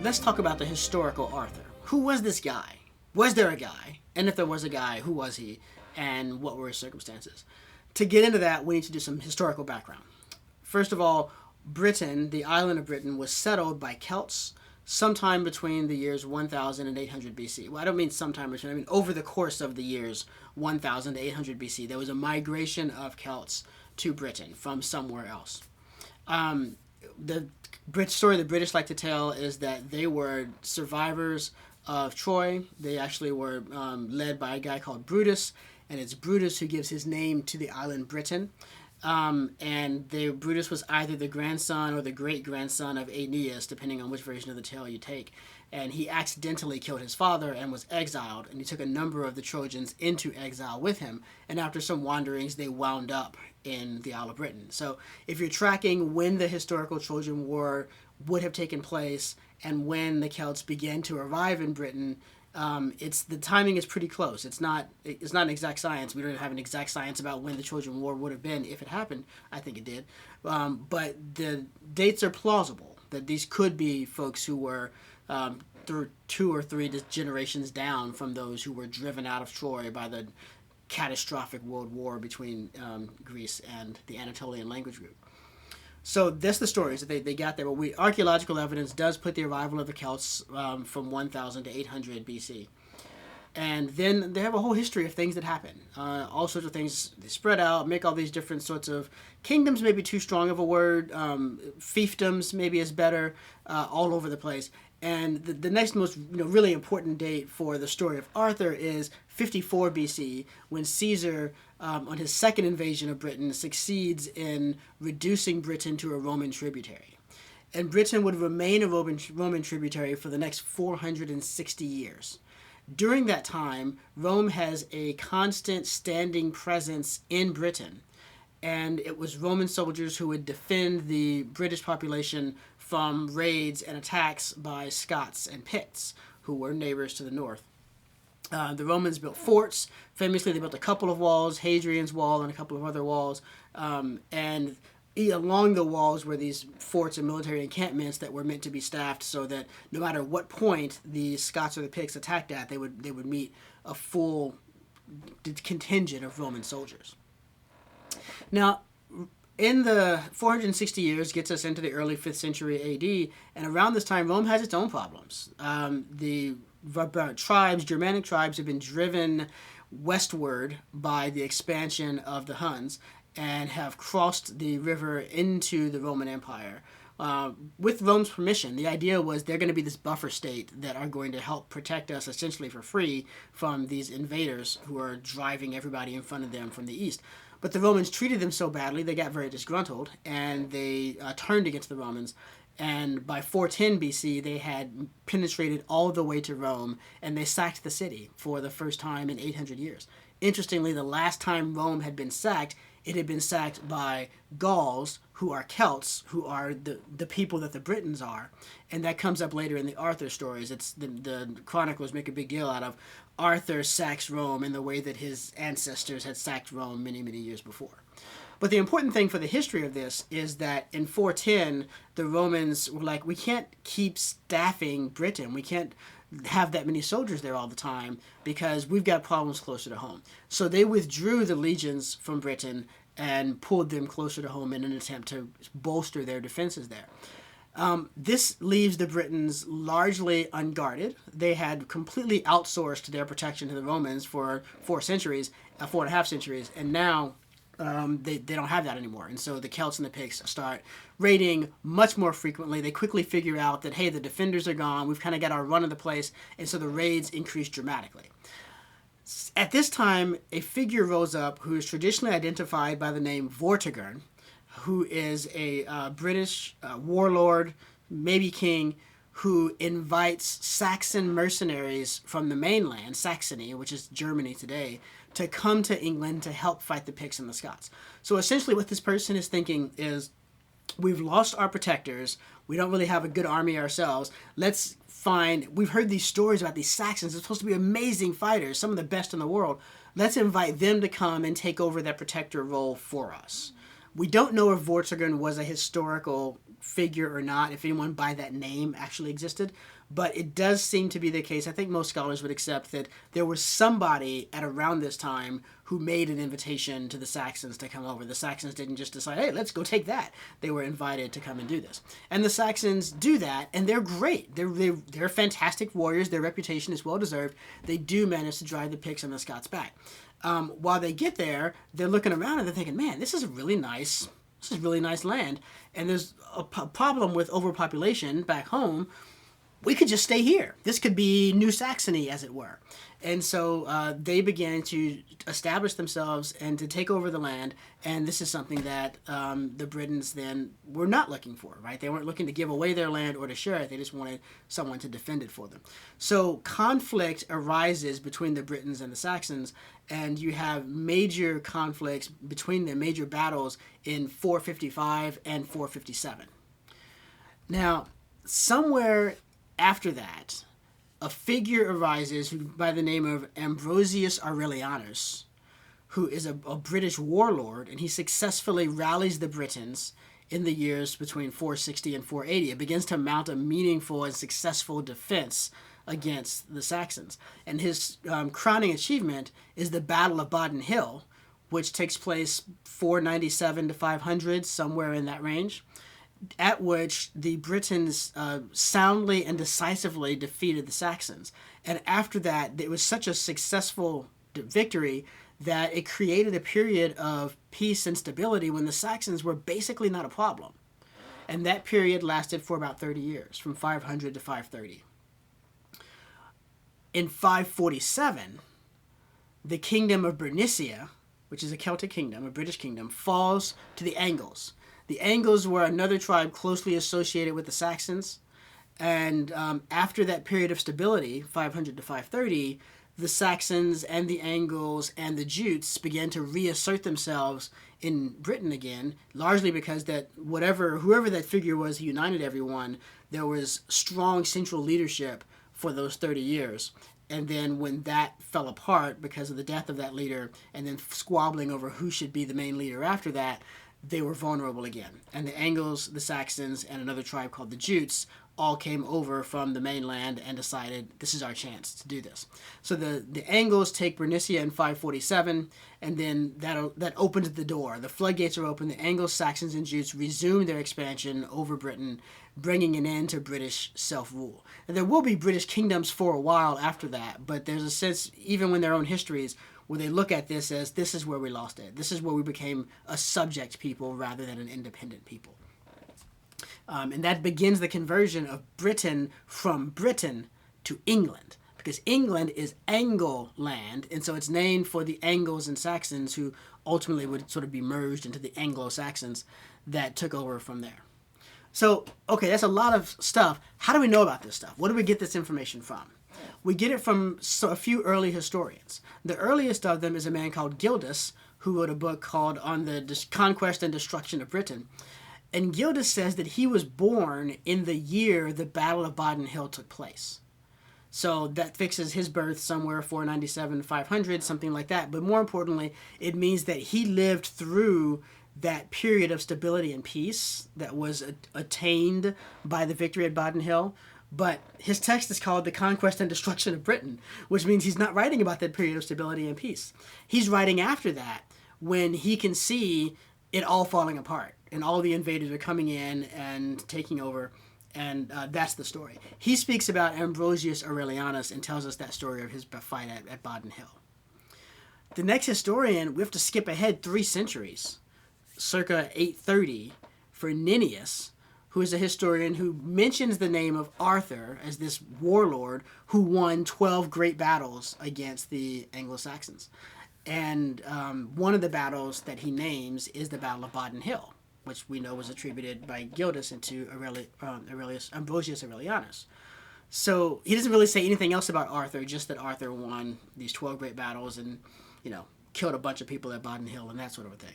let's talk about the historical Arthur. Who was this guy? Was there a guy? And if there was a guy, who was he? And what were his circumstances? To get into that, we need to do some historical background. First of all, Britain, the island of Britain, was settled by Celts sometime between the years 1000 and 800 BC. Well, I don't mean sometime between, I mean over the course of the years 1000 to 800 BC, there was a migration of Celts to Britain from somewhere else. The story the British like to tell is that they were survivors of Troy. They actually were led by a guy called Brutus, and it's Brutus who gives his name to the island Britain. Brutus was either the grandson or the great-grandson of Aeneas, depending on which version of the tale you take. And he accidentally killed his father and was exiled, and he took a number of the Trojans into exile with him. And after some wanderings, they wound up in the Isle of Britain. So if you're tracking when the historical Trojan War would have taken place and when the Celts began to arrive in Britain, the timing is pretty close. It's not an exact science. We don't have an exact science about when the Trojan War would have been if it happened. I think it did, but the dates are plausible that these could be folks who were through 2 or 3 generations down from those who were driven out of Troy by the catastrophic world war between Greece and the Anatolian language group. So that's the stories that they got there. But archaeological evidence does put the arrival of the Celts from 1000 to 800 BC. And then they have a whole history of things that happen. All sorts of things. They spread out, make all these different sorts of kingdoms, maybe too strong of a word. Fiefdoms maybe is better, all over the place. And the next most really important date for the story of Arthur is 54 BC, when Caesar, on his second invasion of Britain, succeeds in reducing Britain to a Roman tributary. And Britain would remain a Roman tributary for the next 460 years. During that time, Rome has a constant standing presence in Britain. And it was Roman soldiers who would defend the British population from raids and attacks by Scots and Picts, who were neighbors to the north. The Romans built forts. Famously, they built a couple of walls, Hadrian's Wall and a couple of other walls. And along the walls were these forts and military encampments that were meant to be staffed so that no matter what point the Scots or the Picts attacked at, they would meet a full contingent of Roman soldiers. Now, in the 460 years gets us into the early 5th century AD, and around this time, Rome has its own problems. The Germanic tribes have been driven westward by the expansion of the Huns and have crossed the river into the Roman Empire. With Rome's permission, the idea was they're going to be this buffer state that are going to help protect us essentially for free from these invaders who are driving everybody in front of them from the east. But the Romans treated them so badly, they got very disgruntled, and they turned against the Romans. And by 410 BC, they had penetrated all the way to Rome, and they sacked the city for the first time in 800 years. Interestingly, the last time Rome had been sacked, it had been sacked by Gauls, who are Celts, who are the people that the Britons are. And that comes up later in the Arthur stories. It's the chroniclers make a big deal out of Arthur sacks Rome in the way that his ancestors had sacked Rome many, many years before. But the important thing for the history of this is that in 410, the Romans were like, we can't keep staffing Britain. We can't have that many soldiers there all the time because we've got problems closer to home. So they withdrew the legions from Britain and pulled them closer to home in an attempt to bolster their defenses there. This leaves the Britons largely unguarded. They had completely outsourced their protection to the Romans for 4.5 centuries, and now they don't have that anymore. And so the Celts and the Picts start raiding much more frequently. They quickly figure out that, hey, the defenders are gone. We've kind of got our run of the place. And so the raids increase dramatically. At this time, a figure rose up who is traditionally identified by the name Vortigern, who is a British warlord, maybe king, who invites Saxon mercenaries from the mainland, Saxony, which is Germany today, to come to England to help fight the Picts and the Scots. So essentially what this person is thinking is, we've lost our protectors, we don't really have a good army ourselves, we've heard these stories about these Saxons, they're supposed to be amazing fighters, some of the best in the world, let's invite them to come and take over that protector role for us. We don't know if Vortigern was a historical figure or not, if anyone by that name actually existed. But it does seem to be the case. I think most scholars would accept that there was somebody at around this time who made an invitation to the Saxons to come over. The Saxons didn't just decide, hey, let's go take that. They were invited to come and do this. And the Saxons do that, and they're great. They're fantastic warriors. Their reputation is well-deserved. They do manage to drive the Picts and the Scots back. While they get there, they're looking around and they're thinking, man, this is really nice land. And there's a problem with overpopulation back home. We could just stay here. This could be New Saxony, as it were. And so they began to establish themselves and to take over the land. And this is something that the Britons then were not looking for, right? They weren't looking to give away their land or to share it. They just wanted someone to defend it for them. So conflict arises between the Britons and the Saxons, and you have major conflicts between them, major battles in 455 and 457. Now, somewhere after that, a figure arises by the name of Ambrosius Aurelianus, who is a British warlord, and he successfully rallies the Britons in the years between 460 and 480. It begins to mount a meaningful and successful defense against the Saxons. And his crowning achievement is the Battle of Baden Hill, which takes place 497 to 500, somewhere in that range, at which the Britons soundly and decisively defeated the Saxons. And after that, it was such a successful victory that it created a period of peace and stability when the Saxons were basically not a problem. And that period lasted for about 30 years, from 500 to 530. In 547, the kingdom of Bernicia, which is a Celtic kingdom, a British kingdom, falls to the Angles. The Angles were another tribe closely associated with the Saxons, and after that period of stability, 500 to 530, the Saxons and the Angles and the Jutes began to reassert themselves in Britain again, largely because that whoever that figure was who united everyone, there was strong central leadership for those 30 years. And then when that fell apart because of the death of that leader and then squabbling over who should be the main leader after that, they were vulnerable again. And the Angles, the Saxons, and another tribe called the Jutes all came over from the mainland and decided this is our chance to do this. So the Angles take Bernicia in 547, and then that opens the door. The floodgates are open. The Angles, Saxons, and Jutes resume their expansion over Britain, bringing an end to British self-rule. And there will be British kingdoms for a while after that, but there's a sense, even in their own histories, where they look at this as this is where we lost it. This is where we became a subject people rather than an independent people. And that begins the conversion of Britain from Britain to England, because England is Angle land, and so it's named for the Angles and Saxons who ultimately would sort of be merged into the Anglo-Saxons that took over from there. So, okay, that's a lot of stuff. How do we know about this stuff? What do we get this information from? We get it from a few early historians. The earliest of them is a man called Gildas, who wrote a book called On the Conquest and Destruction of Britain. And Gildas says that he was born in the year the Battle of Baden Hill took place. So that fixes his birth somewhere 497 to 500, something like that. But more importantly, it means that he lived through that period of stability and peace that was attained by the victory at Baden Hill. But his text is called The Conquest and Destruction of Britain, which means he's not writing about that period of stability and peace. He's writing after that, when he can see it all falling apart and all the invaders are coming in and taking over, and that's the story. He speaks about Ambrosius Aurelianus and tells us that story of his fight at Baden Hill. The next historian, we have to skip ahead 3 centuries, circa 830, for Nennius, who is a historian who mentions the name of Arthur as this warlord who won 12 great battles against the Anglo-Saxons. And one of the battles that he names is the Battle of Baden Hill, which we know was attributed by Gildas into Ambrosius Aurelianus. So he doesn't really say anything else about Arthur, just that Arthur won these 12 great battles and, killed a bunch of people at Baden Hill and that sort of a thing.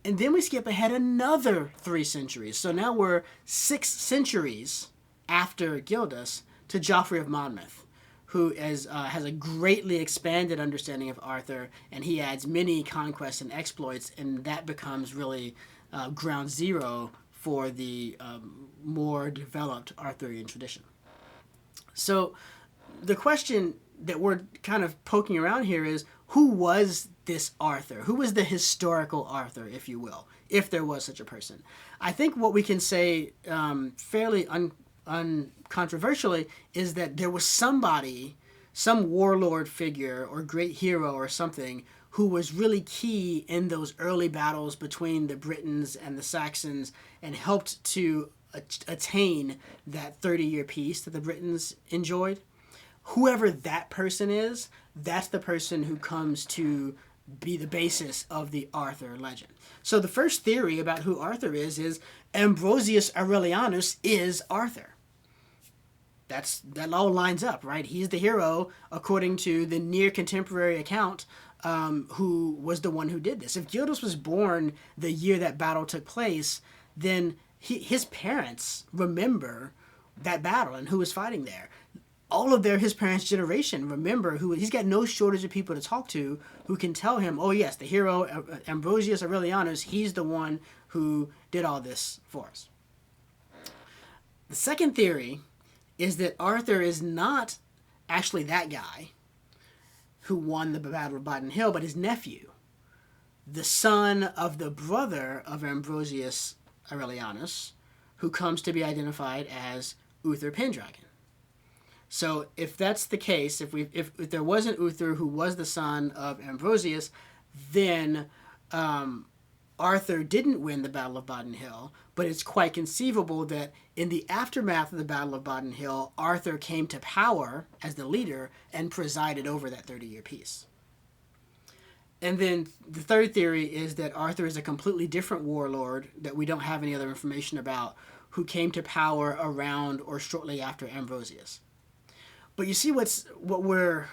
And then we skip ahead another 3 centuries. So now we're 6 centuries after Gildas to Geoffrey of Monmouth, who has a greatly expanded understanding of Arthur, and he adds many conquests and exploits, and that becomes really ground zero for the more developed Arthurian tradition. So the question that we're kind of poking around here is, who was this Arthur? Who was the historical Arthur, if you will, if there was such a person? I think what we can say fairly uncontroversially is that there was somebody, some warlord figure or great hero or something, who was really key in those early battles between the Britons and the Saxons and helped to attain that 30-year peace that the Britons enjoyed. Whoever that person is, that's the person who comes to be the basis of the Arthur legend. So the first theory about who Arthur is Ambrosius Aurelianus is Arthur. That all lines up, right? He's the hero according to the near contemporary account, who was the one who did this. If Gildas was born the year that battle took place, then his parents remember that battle and who was fighting there. All of his parents' generation remember he's got no shortage of people to talk to who can tell him, oh yes, the hero Ambrosius Aurelianus, he's the one who did all this for us. The second theory is that Arthur is not actually that guy who won the Battle of Badon Hill, but his nephew, the son of the brother of Ambrosius Aurelianus, who comes to be identified as Uther Pendragon. So if that's the case, if there was an Uther who was the son of Ambrosius, then Arthur didn't win the Battle of Badon Hill, but it's quite conceivable that in the aftermath of the Battle of Badon Hill, Arthur came to power as the leader and presided over that 30-year peace. And then the third theory is that Arthur is a completely different warlord that we don't have any other information about, who came to power around or shortly after Ambrosius. But you see what we're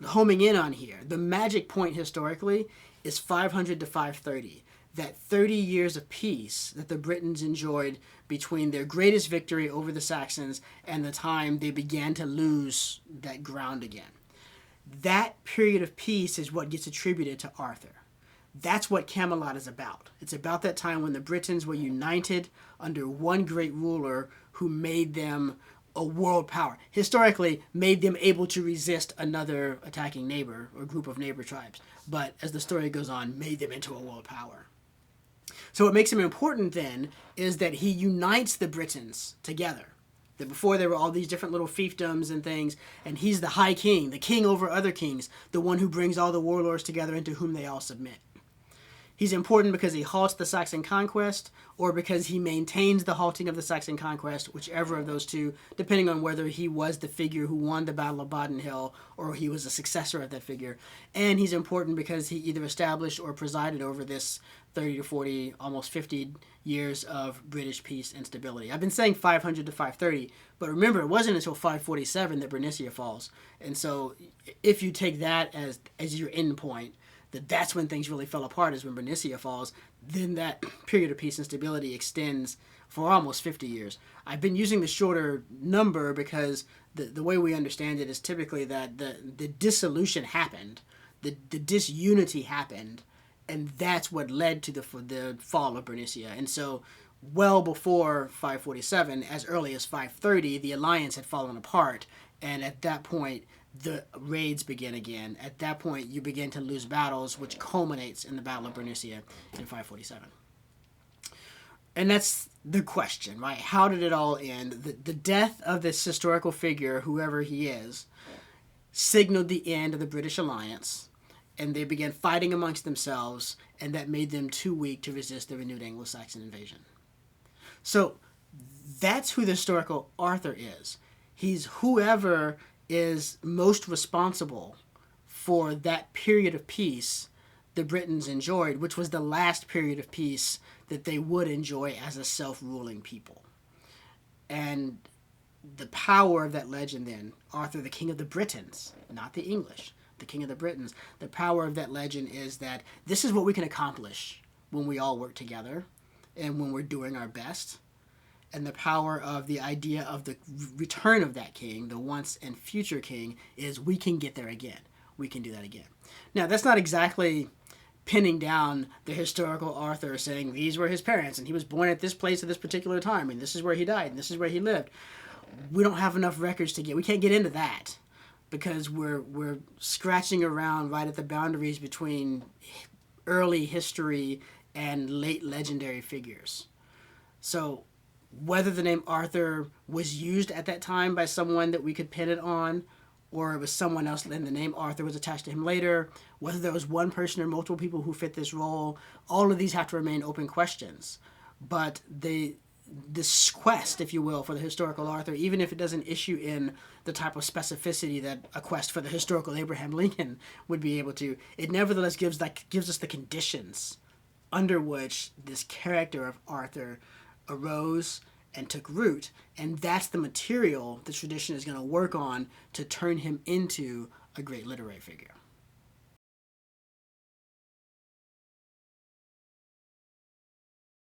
homing in on here. The magic point historically is 500 to 530. That 30 years of peace that the Britons enjoyed between their greatest victory over the Saxons and the time they began to lose that ground again. That period of peace is what gets attributed to Arthur. That's what Camelot is about. It's about that time when the Britons were united under one great ruler who made them a world power. Historically, made them able to resist another attacking neighbor or group of neighbor tribes. But as the story goes on, made them into a world power. So what makes him important then is that he unites the Britons together. That before there were all these different little fiefdoms and things, and he's the high king, the king over other kings, the one who brings all the warlords together into whom they all submit. He's important because he halts the Saxon conquest, or because he maintains the halting of the Saxon conquest, whichever of those two, depending on whether he was the figure who won the Battle of Badon Hill, or he was a successor of that figure. And he's important because he either established or presided over this 30 to 40, almost 50 years of British peace and stability. I've been saying 500 to 530, but remember, it wasn't until 547 that Bernicia falls. And so if you take that as your end point, that's when things really fell apart, is when Bernicia falls, then that period of peace and stability extends for almost 50 years. I've been using the shorter number because the way we understand it is typically that the dissolution happened, the disunity happened, and that's what led to the fall of Bernicia. And so well before 547, as early as 530, the alliance had fallen apart, and at that point, the raids begin again. At that point, you begin to lose battles, which culminates in the Battle of Bernicia in 547. And that's the question, right? How did it all end? The death of this historical figure, whoever he is, signaled the end of the British alliance, and they began fighting amongst themselves, and that made them too weak to resist the renewed Anglo-Saxon invasion. So that's who the historical Arthur is. He's whoever is most responsible for that period of peace the Britons enjoyed, which was the last period of peace that they would enjoy as a self-ruling people. And the power of that legend then, Arthur, the king of the Britons, not the English, the king of the Britons, the power of that legend is that this is what we can accomplish when we all work together and when we're doing our best. And the power of the idea of the return of that king, the once and future king, is we can get there again. We can do that again. Now, that's not exactly pinning down the historical Arthur, saying these were his parents and he was born at this place at this particular time and this is where he died and this is where he lived. We don't have enough records we can't get into that because we're scratching around right at the boundaries between early history and late legendary figures. So whether the name Arthur was used at that time by someone that we could pin it on, or it was someone else and the name Arthur was attached to him later, whether there was one person or multiple people who fit this role, all of these have to remain open questions. But this quest, if you will, for the historical Arthur, even if it doesn't issue in the type of specificity that a quest for the historical Abraham Lincoln would be able to, it nevertheless gives us the conditions under which this character of Arthur arose and took root, and that's the material the tradition is going to work on to turn him into a great literary figure.